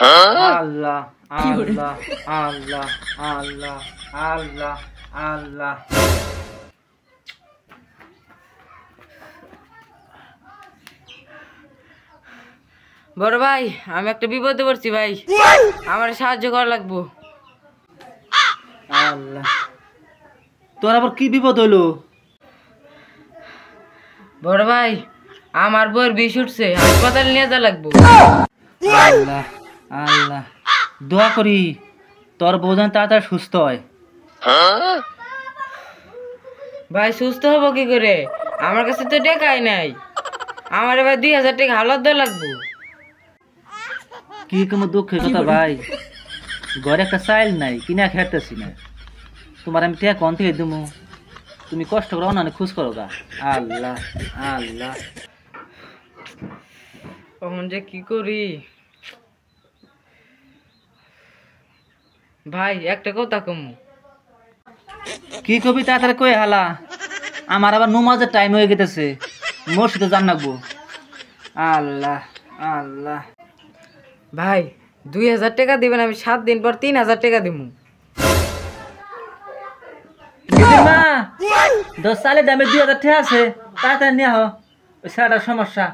আল্লাহ আল্লাহ আল্লাহ আল্লাহ আল্লাহ আল্লাহ। বড় ভাই, আমি একটা বিপদে পড়ছি ভাই, আমার সাহায্য করা লাগবো। আল্লাহ, তোর আবার কি বিপদ হইলো? বড় ভাই, আমার বউয়ের বিষ উঠছে, হাসপাতাল নিয়ে যা লাগবো। আল্লাহ আল্লাহ, দোয়া করি তোর বউ যেন তাড়াতাড়ি সুস্থ হয়। ভাই সুস্থ হবো কি করে? আমার কাছে তো টাকাই নাই। আমার এবার 2000 টাকা হালত দেওয়া লাগবো। কি কোনো দুঃখের কথা ভাই, ঘরে একটা চাইল নাই, কিনা খেতেছি না। তোমার আমি টাকা কোন থেকে দেবো? তুমি কষ্ট করো না, খোঁজ করো গা। আল্লাহ আল্লাহ, কখন যে কি করি? ভাই একটা কথা কমু। কি কবি তাড়াতাড়ি কয়ে হালা, আমার আবার নমাজের টাইম হয়ে গেতেছে, মসজিদে জান রাখবো। আল্লাহ আল্লাহ, ভাই 2000 টাকা দিবেন, আমি 7 দিন পর 3000 টাকা দিব। মা 10 সালে দামে 2000 টাকা আছে, তাড়াতাড়ি নিয়ে আহ, ওই সারাটা সমস্যা।